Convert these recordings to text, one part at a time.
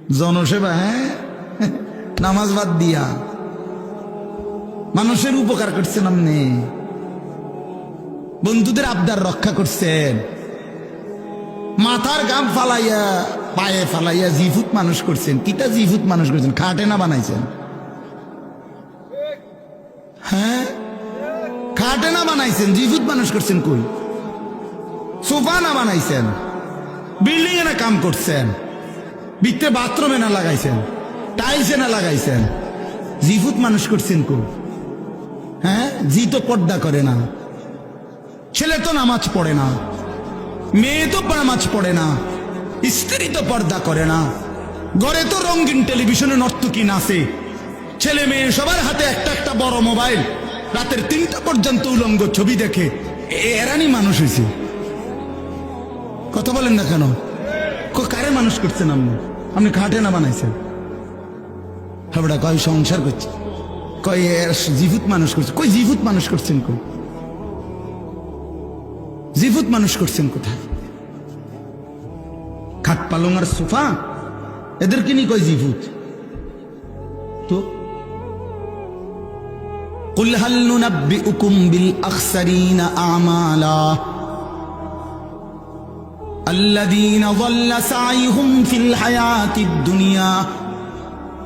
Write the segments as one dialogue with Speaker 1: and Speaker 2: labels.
Speaker 1: জনসেবা, হ্যাঁ, নামাজ বাদ দিয়া মানুষের উপকার করছেন আপনি, বন্ধুদের আবদার রক্ষা করছেন, মাথার গাম ফালাইয়া পায়ে ফালাইয়া জিফুত মানুষ করছেন। কিটা জিফুত মানুষ করছেন? খাটে না বানাইছেন? হ্যাঁ, খাটে না বানাইছেন, জিফুত মানুষ করছেন। কই সোফা না বানাইছেন? বিল্ডিং এ না কাম করছেন? ভিতরে বাথরুমে না লাগাইছেন? টাইলসে না লাগাইছেন? জিফুত মানুষ করছেন কই? হ্যাঁ, জি তো পর্দা করে না, ছেলে তো নামাজ পড়ে না, মেয়ে তো নামাজ পড়ে না, স্ত্রী তো পর্দা করে না, ঘরে তো রঙিন টেলিভিশনে নর্তকী নাচে, ছেলে মেয়ে সবার হাতে একটা একটা বড় মোবাইল, রাতের 3টা পর্যন্ত উলঙ্গ ছবি দেখে। এরানি মানুষ হয়েছে? কথা বলেন না কেন? কারে মানুষ করছেন আপনি? আপনি খাটে না বানাইছেন? হাবড়া কয় সংসার করছে, কয় জিফুত মানুষ করছে। কই জিফুত মানুষ করছেন? কই জিফুত মানুষ করছেন? কোথায়? খাট পালং আর সোফা এদেরকে নিয়ে কয় জিফুত? তো কুল হাল নুনাব্বিউকুম বিল আখসারিনা আমালা الذين ضل سعيهم في الحياة الدنيا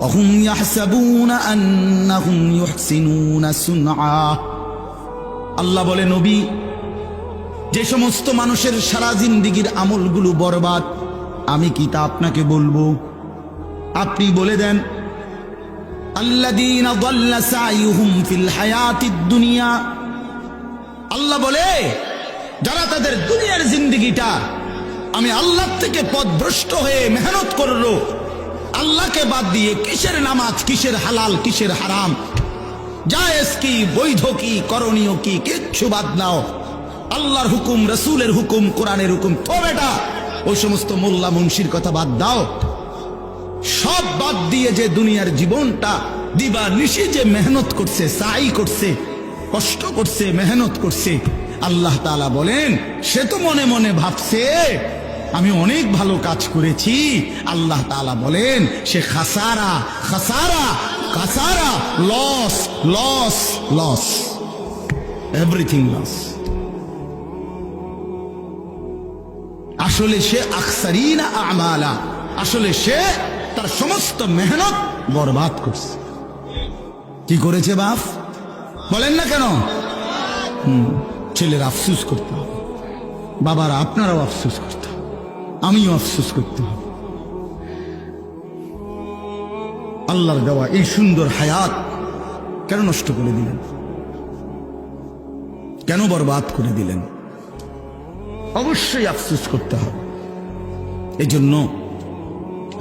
Speaker 1: وهم يحسبون أنهم يحسنون صنعا। আল্লাহ বলে, নবী, যে সমস্ত মানুষের সারা জিন্দেগীর আমলগুলো বরবাদ, আমি কি তা আপনাকে বলবো? আপনি বলে দেন, আল্লাযীনা দাল্লা সাইয়ুহুম ফিল হায়াতিদ দুনিয়া। আল্লাহ বলে, যারা তাদের দুনিয়ার জিন্দেগিটা আমি আল্লাহ থেকে পথভ্রষ্ট হয়ে মেহনত করলো, আল্লাহকে বাদ দিয়ে কিসের নামাজ, কিসের হালাল, কিসের হারাম, জায়েজ কি, বৈধ কি, করণীয় কি, কিচ্ছু বাদ নাও, আল্লাহর হুকুম, রসুলের হুকুম, কোরআনের হুকুম, তো বেটা ওই সমস্ত মোল্লা মুন্সির কথা বাদ দাও, সব বাদ দিয়ে যে দুনিয়ার জীবনটা দিবা নিশি যে মেহনত করছে, সাই করছে, কষ্ট করছে, মেহনত করছে, আল্লাহ তাআলা বলেন, সে তো মনে মনে ভাবছে আমি অনেক ভালো কাজ করেছি। আল্লাহ তাআলা বলেন, সে খাসারা খাসারা খাসারা, loss loss loss, everything loss. আসলে সে আখসারিনা আমালা, আসলে সে তার সমস্ত মেহনত বরবাদ করছে। কি করেছে বাপ? বলেন না কেন? ছেলের আফসোস করতে হবে, বাবারা আপনারাও আফসোস করতে হবে, আমিও আফসোস করতে হবে। আল্লাহর দেওয়া এই সুন্দর হায়াত কেন নষ্ট করে দিলেন? কেন বরবাদ করে দিলেন? অবশ্যই আফসোস করতে হবে। এই জন্য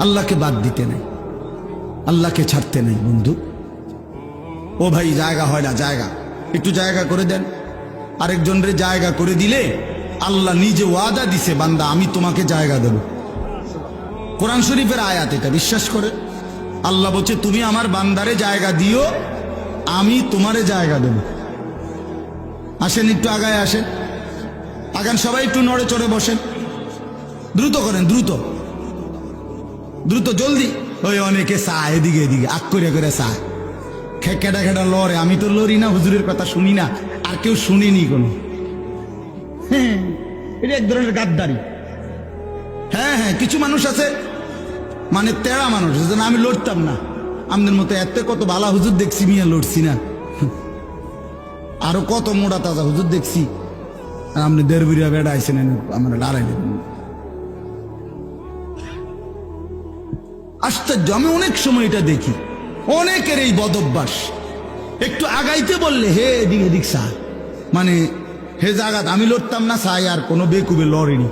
Speaker 1: আল্লাহকে বাদ দিতে নেই, আল্লাহকে ছাড়তে নেই। বন্ধু, ও ভাই, জায়গা হয় না, জায়গা একটু জায়গা করে দেন। আরেকজনের জায়গা করে দিলে আল্লাহ নিজে ওয়াদা দিছে, বান্দা আমি তোমাকে জায়গা দেব। কোরআন শরীফের আয়াত, এটা বিশ্বাস করে আল্লাহ বলছে, তুমি আমার বান্দারে জায়গা দিও, আমি তোমারে জায়গা দেব। আসেন, একটু আগায় আসেন, আগান সবাই, একটু নড়ে চড়ে বসেন, দ্রুত করেন, দ্রুত দ্রুত, জলদি। ওই অনেকে চায় এদিকে এদিকে আগ করে করে চায়, খেটা খেটা লড়ে। আমি তো লড়ি না, হুজুরের কথা শুনি না, আর কেউ শুনিনি কোনো। হ্যাঁ, এটা এক ধরনের গাদ্দারি। হ্যাঁ হ্যাঁ, কিছু মানুষ আছে মানে তেড়া মানুষ, আমি লড়তাম না, আমাদের মতো এত কত বালা হুজুর দেখছি, মিয়া লড়ছি না। আরো কত মোটা তাজা হুজুর দেখছি, আর আপনি দেড় বিড়া বেড়া আইসেন, আমরা লড়াই দেবেন। আশ্চর্য, আমি অনেক সময় এটা দেখি, অনেকের এই বদ অভ্যাস। একটু আগাইতে বললে হে এদিক এদিক সা, মানে হে জাগাত আমি লড়তাম না, সাই আর কোনো বেকুবে লড়েনি।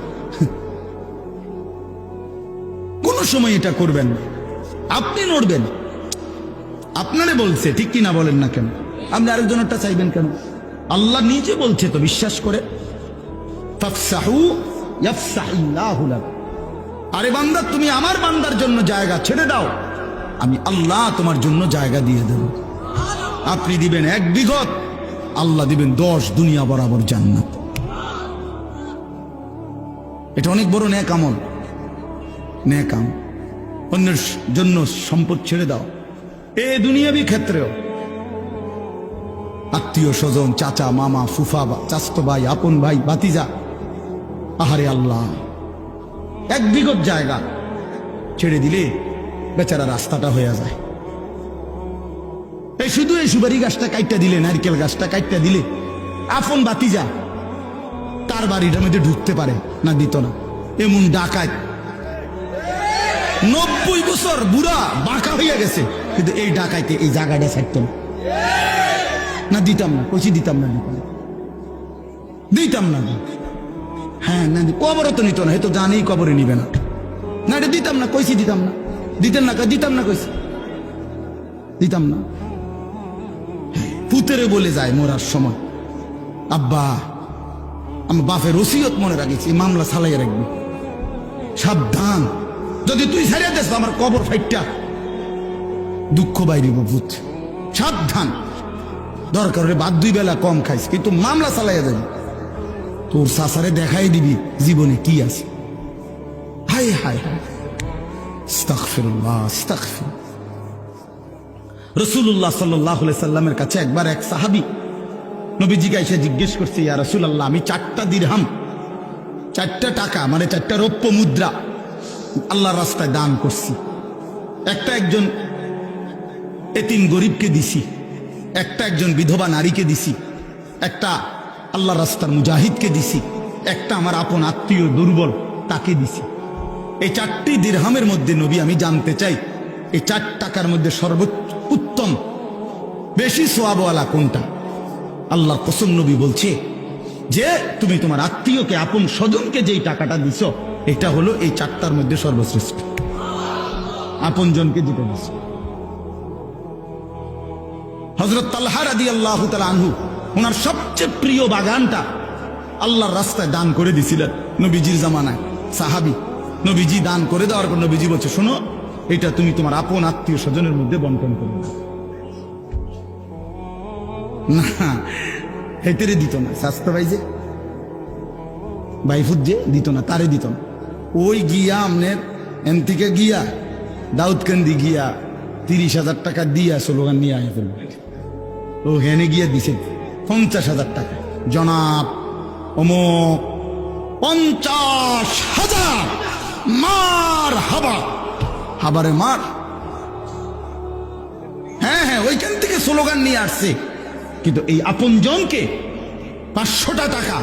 Speaker 1: কোনো সময় এটা করবেন না, আপনি লড়বেন, আপনারে বলছে, ঠিক কিনা বলেন না কেন? আপনি আরেকজনেরটা চাইবেন কেন? আল্লাহ নিজে বলছে তো, বিশ্বাস করে, ফাফসাহু ইয়াফসাহিল্লাহু লাক। আরে বান্দা, তুমি আমার বান্দার জন্য জায়গা ছেড়ে দাও, আমি আল্লাহ তোমার জন্য জায়গা দিয়ে দেব। আপনি দিবেন 1 বিঘত, আল্লাহ দিবেন 10 দুনিয়া বরাবর জান্নাত। এটা অনেক বড় নেক আমল, নেক আমল। অন্যের জন্য সম্পদ ছেড়ে দাও। এ দুনিয়াবি ক্ষেত্রেও আত্মীয় স্বজন, চাচা, মামা, ফুফা, চাচতো ভাই, আপন ভাই, ভাতিজা, আহারে আল্লাহ, 1 বিঘত জায়গা ছেড়ে দিলে বেচারা রাস্তাটা হয়ে যায়। এই শুধু এই সুপারি গাছটা কাইটটা দিলে, নারকেল গাছটা কাইটটা দিলে আপন ভাতিজা তার বাড়িটার মধ্যে ঢুকতে পারে না, দিত না। এমন ডাকাত 90 বছর বুড়া বাঁকা হইয়া গেছে, কিন্তু এই ডাকাইতে এই জায়গাটা ছাড়ত না, দিতাম না, কইছি দিতাম না, দিতাম না। হ্যাঁ না, কবরও তো নিত না, হয়তো জানেই কবরে নিবে না, না এটা দিতাম না, কইছি দিতাম না, দিতেন না, দিতাম না, কইছি দিতাম না। পুতেরে বলে যায় মরার সময়, আব্বা আমার বাপের ওসিয়ত মনে রাখিস, এই মামলা চালাইয়া রাখবি, সাবধান, যদি তুই ছাড়িয়ে দেস আমার কবর ফাইটটা দুঃখ বাইরিব, ভূত, সাবধান। দরকার হলে বাদ 2 বেলা কম খাইস, কিন্তু মামলা চালাইয়া যাবি, তোর সাসারে দেখাই দিবি জীবনে কি আছে। হায় হায় হায়, আস্তাগফিরুল্লাহ, আস্তাগফিরুল্লাহ। রাসূলুল্লাহ সাল্লাল্লাহু আলাইহি সাল্লামের কাছে একবার এক সাহাবী নবীজিকে এসে জিজ্ঞেস করছে, ইয়া রাসূলুল্লাহ, আমি 4টা দিরহাম, 4টা টাকা মানে 4টা রৌপ্য মুদ্রা আল্লাহর রাস্তায় দান করছি। একটা একজন এতিম গরিবকে দিছি, একটা একজন বিধবা নারীকে দিছি, একটা আল্লাহর রাস্তার মুজাহিদকে দিছি, একটা আমার আপন আত্মীয় দুর্বল তাকে দিছি। এই 4টি দিরহামের মধ্যে নবী আমি জানতে চাই, এই 4 টাকার মধ্যে সর্বোত্তম বেশি সওয়াবওয়ালা কোনটা? আল্লাহর কসম, নবী বলছে যে তুমি তোমার আত্মীয়কে, আপন স্বজনকে যেই টাকাটা দিছো, এটা হলো এই 4টার মধ্যে সর্বশ্রেষ্ঠ। আপন জনকে যেটা দিছ। হযরত তালহা রাদিয়াল্লাহু তাআলা আনহু ওনার সবচেয়ে প্রিয় বাগানটা আল্লাহর রাস্তায় দান করে দিছিলেন নবীজির জামানায়। সাহাবী, নবীজি দান করে দেওয়ার পর নবীজি বলছে, শোনো, এটা তুমি তোমার আপন আত্মীয় স্বজনের মধ্যে বন্টন করো না। হেতেরে দিত না, স্বাস্থ্য ভাই যে বাইফুত যে দিত না, তারে দিত না। ওই গিয়া আমনের এন থেকে গিয়া দাউদকান্দি গিয়া 30,000 টাকা দিয়া স্লোগান নিয়ে আয় ফেলবে। ও হেনে গিয়া দিছে 50,000 টাকা, জনাব অমুক 50,000 মার হাবা, হাবারে মার। হ্যাঁ হ্যাঁ, ওইখান থেকে স্লোগান নিয়ে আসছে, কিন্তু এই আপন জনকে 500টা টাকা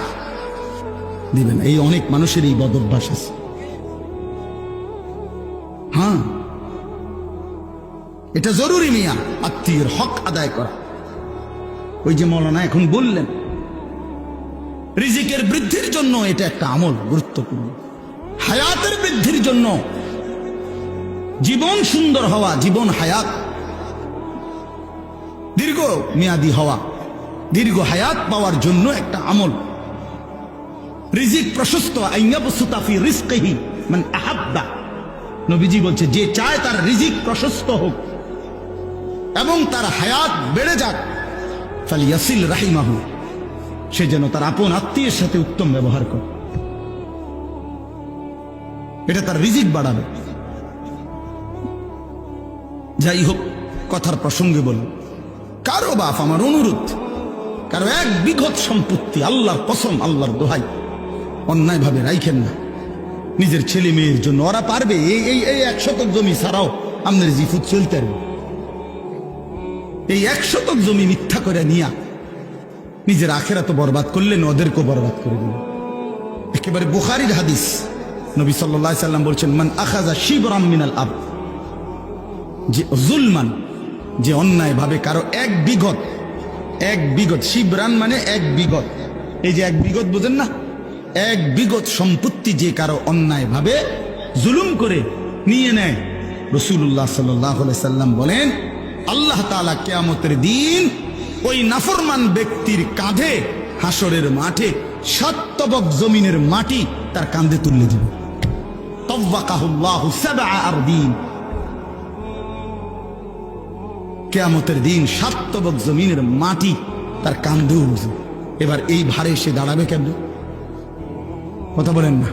Speaker 1: দিবেন। এই অনেক মানুষের এই বদ অভ্যাস আছে। হ্যাঁ, এটা জরুরি মিয়া, আত্মীয়ের হক আদায় করা। ওই যে মৌলানা এখন বললেন, রিজিকের বৃদ্ধির জন্য এটা একটা আমল গুরুত্বপূর্ণ, হায়াতের বৃদ্ধির জন্য, জীবন সুন্দর হওয়া, জীবন হায়াত দীর্ঘ মেয়াদী হওয়া, দীর্ঘ হায়াত পাওয়ার জন্য একটা আমল। রিজিক প্রশস্ত, আইয়াবসুতা ফি রিজকিহি মান আহাব্বা। নবীজি বলছে, যে চায় তার রিজিক প্রশস্ত হোক এবং তার হায়াত বেড়ে যাক, ফালিয়াসিল রাহিমাহু, সে যেন তার আপন আত্মীয়ের সাথে উত্তম ব্যবহার করে, এটা তার রিজিক বাড়াবে। যাই হোক, কথার প্রসঙ্গে বলল, কারো বাপ, আমার অনুরোধ, কারো 1 বিঘত সম্পত্তি, আল্লাহর কসম, আল্লাহর দোহাই, অন্যায় ভাবে রাইখেন না নিজের ছেলে মেয়ের জন্য। ওরা পারবে, এই 1 শতক জমি ছাড়াও আমাদের জিফুত চলতে পারবে। এই 1 শতক জমি মিথ্যা করে নিয়া নিজের আখেরাত বরবাদ করলেন, ওদেরকেও বরবাদ করে দিলেন। একেবারে বুখারীর হাদিস, নবী সাল্লাল্লাহু আলাইহি সাল্লাম বলছেন, মান আখাযা শিবরাম মিনাল আরদ, যে জুলমান, যে অন্যায় ভাবে কারো 1 বিঘত, শিবরান মানে 1 বিঘত, এই যে 1 বিঘত বোঝেন না, 1 বিঘত সম্পত্তি যে কারো অন্যায় ভাবে জুলুম করে নিয়ে নেয়, রাসূলুল্লাহ সাল্লাল্লাহু আলাইহি সাল্লাম বলেন, আল্লাহ তাআলা কিয়ামতের দিন ওই নাফরমান ব্যক্তির কাঁধে হাসরের মাঠে 7 তবক জমিনের মাটি তার কাঁধে তুলে দিবে। তাওয়াকাহুল্লাহু 7 আরদিন, কিয়ামতের দিন 7 তবক জমিনের মাটি তার কাঁধে উঠবে। এবার এই ভারে সে দাঁড়াবে কেমনে? কথা বলেন না।